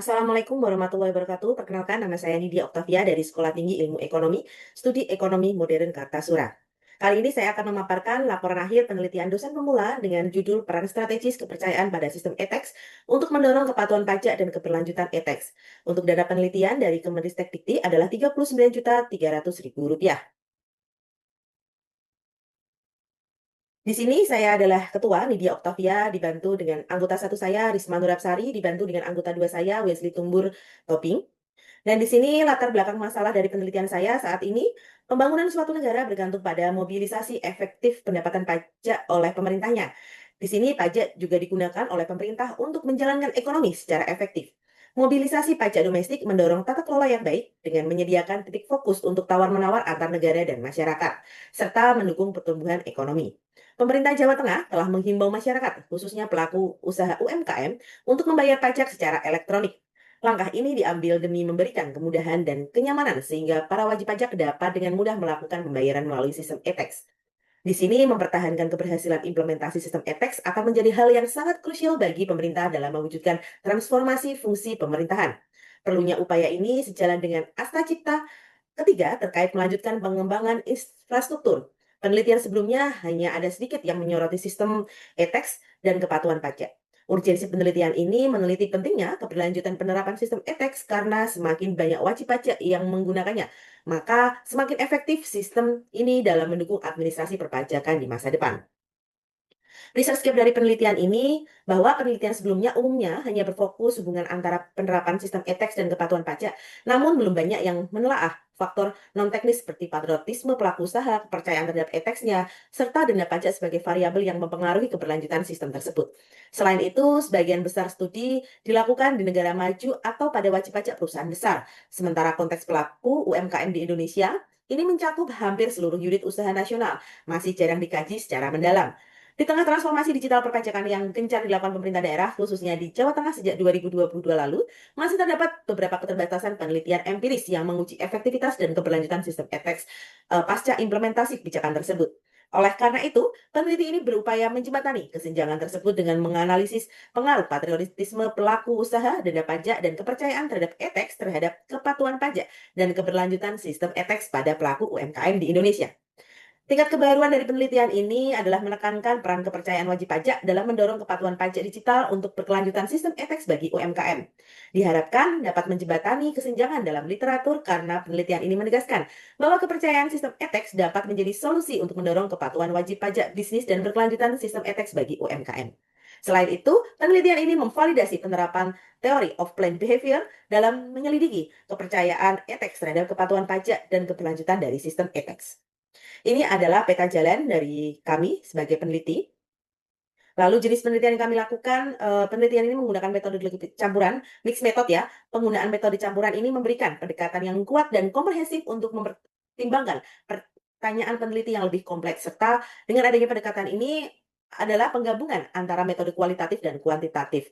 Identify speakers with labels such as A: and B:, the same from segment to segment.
A: Assalamualaikum warahmatullahi wabarakatuh. Perkenalkan, nama saya Nidia Oktavia dari Sekolah Tinggi Ilmu Ekonomi, Studi Ekonomi Modern Kartasura. Kali ini saya akan memaparkan laporan akhir penelitian dosen pemula dengan judul Peran Strategis Kepercayaan pada Sistem e-tax untuk mendorong kepatuhan pajak dan keberlanjutan e-tax. Untuk dana penelitian dari Kemenristek Dikti adalah Rp39.300.000. Di sini saya adalah ketua Nidia Oktavia, dibantu dengan anggota satu saya Risma Nurapsari, dibantu dengan anggota dua saya Wesley Tumbur Toping. Dan di sini latar belakang masalah dari penelitian saya saat ini, pembangunan suatu negara bergantung pada mobilisasi efektif pendapatan pajak oleh pemerintahnya. Di sini pajak juga digunakan oleh pemerintah untuk menjalankan ekonomi secara efektif. Mobilisasi pajak domestik mendorong tata kelola yang baik dengan menyediakan titik fokus untuk tawar-menawar antar negara dan masyarakat, serta mendukung pertumbuhan ekonomi. Pemerintah Jawa Tengah telah menghimbau masyarakat, khususnya pelaku usaha UMKM, untuk membayar pajak secara elektronik. Langkah ini diambil demi memberikan kemudahan dan kenyamanan sehingga para wajib pajak dapat dengan mudah melakukan pembayaran melalui sistem e-tax. Di sini mempertahankan keberhasilan implementasi sistem e-tax akan menjadi hal yang sangat krusial bagi pemerintah dalam mewujudkan transformasi fungsi pemerintahan. Perlunya upaya ini sejalan dengan Asta Cipta ketiga terkait melanjutkan pengembangan infrastruktur. Penelitian sebelumnya hanya ada sedikit yang menyoroti sistem e-tax dan kepatuhan pajak. Urgensi penelitian ini meneliti pentingnya keberlanjutan penerapan sistem e-tax karena semakin banyak wajib pajak yang menggunakannya, maka semakin efektif sistem ini dalam mendukung administrasi perpajakan di masa depan. Research gap dari penelitian ini bahwa penelitian sebelumnya umumnya hanya berfokus hubungan antara penerapan sistem e-tax dan kepatuhan pajak, namun belum banyak yang menelaah faktor non-teknis seperti patriotisme pelaku usaha, kepercayaan terhadap e-tax-nya, serta denda pajak sebagai variabel yang mempengaruhi keberlanjutan sistem tersebut. Selain itu, sebagian besar studi dilakukan di negara maju atau pada wajib pajak perusahaan besar, sementara konteks pelaku UMKM di Indonesia ini mencakup hampir seluruh unit usaha nasional, masih jarang dikaji secara mendalam. Di tengah transformasi digital perpajakan yang gencar dilakukan pemerintah daerah, khususnya di Jawa Tengah sejak 2022 lalu, masih terdapat beberapa keterbatasan penelitian empiris yang menguji efektivitas dan keberlanjutan sistem e-tax pasca implementasi kebijakan tersebut. Oleh karena itu, peneliti ini berupaya menjembatani kesenjangan tersebut dengan menganalisis pengaruh patriotisme pelaku usaha, denda pajak, dan kepercayaan terhadap e-tax terhadap kepatuhan pajak dan keberlanjutan sistem e-tax pada pelaku UMKM di Indonesia. Tingkat kebaruan dari penelitian ini adalah menekankan peran kepercayaan wajib pajak dalam mendorong kepatuhan pajak digital untuk berkelanjutan sistem e-tax bagi UMKM. Diharapkan dapat menjembatani kesenjangan dalam literatur karena penelitian ini menegaskan bahwa kepercayaan sistem e-tax dapat menjadi solusi untuk mendorong kepatuhan wajib pajak bisnis dan berkelanjutan sistem e-tax bagi UMKM. Selain itu, penelitian ini memvalidasi penerapan teori of planned behavior dalam menyelidiki kepercayaan e-tax terhadap kepatuhan pajak dan keberlanjutan dari sistem e-tax. Ini adalah peta jalan dari kami sebagai peneliti. Lalu jenis penelitian yang kami lakukan, penelitian ini menggunakan metodologi campuran, mixed method ya. Penggunaan metode campuran ini memberikan pendekatan yang kuat dan komprehensif untuk mempertimbangkan pertanyaan peneliti yang lebih kompleks. Serta dengan adanya pendekatan ini adalah penggabungan antara metode kualitatif dan kuantitatif.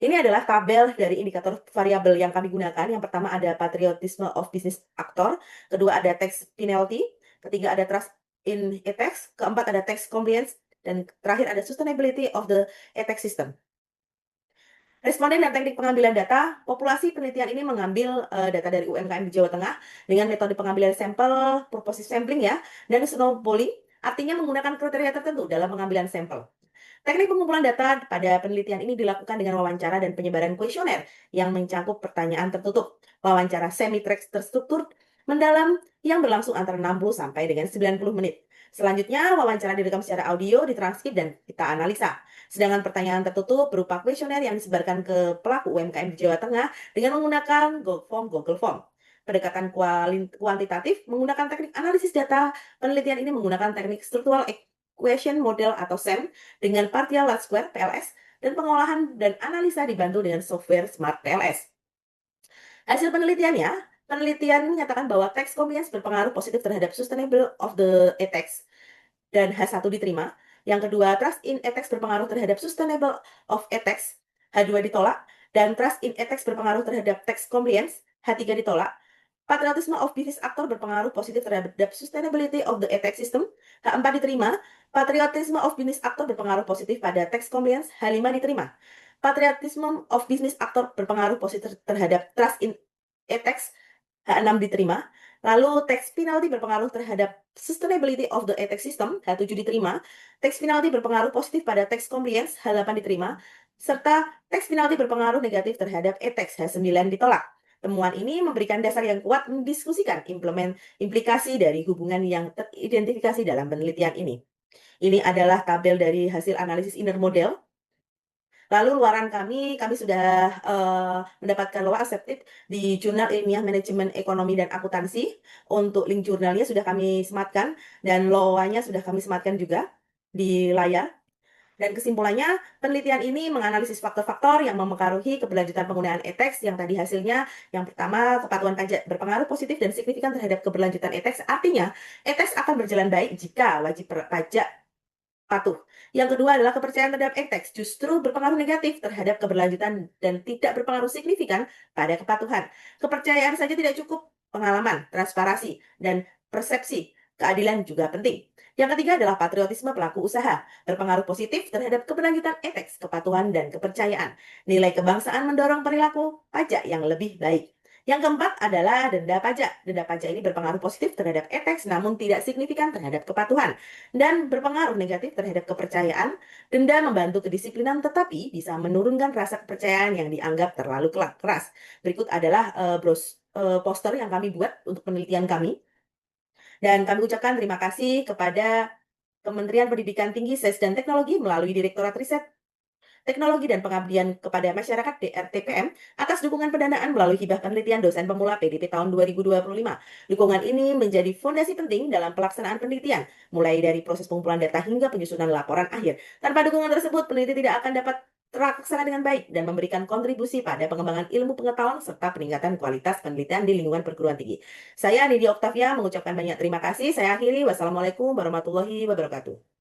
A: Ini adalah tabel dari indikator variabel yang kami gunakan. Yang pertama ada patriotisme of business actor, kedua ada tax penalty, ketiga ada trust in e-tax, keempat ada tax compliance, dan terakhir ada sustainability of the e-tax system. Responden dan teknik pengambilan data, populasi penelitian ini mengambil data dari UMKM di Jawa Tengah dengan metode pengambilan sampel, purposive sampling ya, dan snowballing, artinya menggunakan kriteria tertentu dalam pengambilan sampel. Teknik pengumpulan data pada penelitian ini dilakukan dengan wawancara dan penyebaran kuesioner yang mencakup pertanyaan tertutup. Wawancara semi-terstruktur mendalam yang berlangsung antara 60 sampai dengan 90 menit. Selanjutnya, wawancara direkam secara audio, ditranskrip, dan kita analisa. Sedangkan pertanyaan tertutup berupa kuesioner yang disebarkan ke pelaku UMKM di Jawa Tengah dengan menggunakan Google Form. Pendekatan kuantitatif menggunakan teknik analisis data. Penelitian ini menggunakan teknik struktural equation model atau SEM dengan partial large square PLS dan pengolahan dan analisa dibantu dengan software Smart PLS. Hasil penelitiannya, penelitian menyatakan bahwa tax compliance berpengaruh positif terhadap sustainable of the e-tax dan H1 diterima. Yang kedua, trust in e-tax berpengaruh terhadap sustainable of e-tax, H2 ditolak, dan trust in e-tax berpengaruh terhadap tax compliance, H3 ditolak. Patriotisme of business actor berpengaruh positif terhadap sustainability of the e-tax system, H4 diterima. Patriotisme of business actor berpengaruh positif pada tax compliance, H5 diterima. patriotism of business actor berpengaruh positif terhadap trust in ethics, H6 diterima. Lalu tax penalty berpengaruh terhadap sustainability of the ethics system, H7 diterima. Tax penalty berpengaruh positif pada tax compliance, H8 diterima. Serta tax penalty berpengaruh negatif terhadap ethics, H9 ditolak. Temuan ini memberikan dasar yang kuat mendiskusikan implikasi dari hubungan yang teridentifikasi dalam penelitian ini. Ini adalah tabel dari hasil analisis inner model. Lalu luaran kami sudah mendapatkan law accepted di Jurnal Ilmiah Manajemen Ekonomi dan Akuntansi. Untuk link jurnalnya sudah kami sematkan dan law-nya sudah kami sematkan juga di layar. Dan kesimpulannya, penelitian ini menganalisis faktor-faktor yang mempengaruhi keberlanjutan penggunaan e-tax yang tadi hasilnya. Yang pertama, kepatuhan pajak berpengaruh positif dan signifikan terhadap keberlanjutan e-tax. Artinya, e-tax akan berjalan baik jika wajib pajak patuh. Yang kedua adalah kepercayaan terhadap e-tax justru berpengaruh negatif terhadap keberlanjutan dan tidak berpengaruh signifikan pada kepatuhan. Kepercayaan saja tidak cukup, pengalaman, transparansi, dan persepsi keadilan juga penting. Yang ketiga adalah patriotisme pelaku usaha, berpengaruh positif terhadap keberlanjutan e-tax, kepatuhan, dan kepercayaan. Nilai kebangsaan mendorong perilaku pajak yang lebih baik. Yang keempat adalah denda pajak. Denda pajak ini berpengaruh positif terhadap e-tax namun tidak signifikan terhadap kepatuhan dan berpengaruh negatif terhadap kepercayaan. Denda membantu kedisiplinan tetapi bisa menurunkan rasa kepercayaan yang dianggap terlalu keras. Berikut adalah poster yang kami buat untuk penelitian kami. Dan kami ucapkan terima kasih kepada Kementerian Pendidikan Tinggi, Sains dan Teknologi melalui Direktorat Riset Teknologi dan Pengabdian kepada Masyarakat DRTPM atas dukungan pendanaan melalui hibah penelitian dosen pemula PDP tahun 2025. Dukungan ini menjadi fondasi penting dalam pelaksanaan penelitian, mulai dari proses pengumpulan data hingga penyusunan laporan akhir. Tanpa dukungan tersebut, peneliti tidak akan dapat terlaksana dengan baik dan memberikan kontribusi pada pengembangan ilmu pengetahuan serta peningkatan kualitas penelitian di lingkungan perguruan tinggi. Saya Nidia Oktavia mengucapkan banyak terima kasih. Saya akhiri. Wassalamualaikum warahmatullahi wabarakatuh.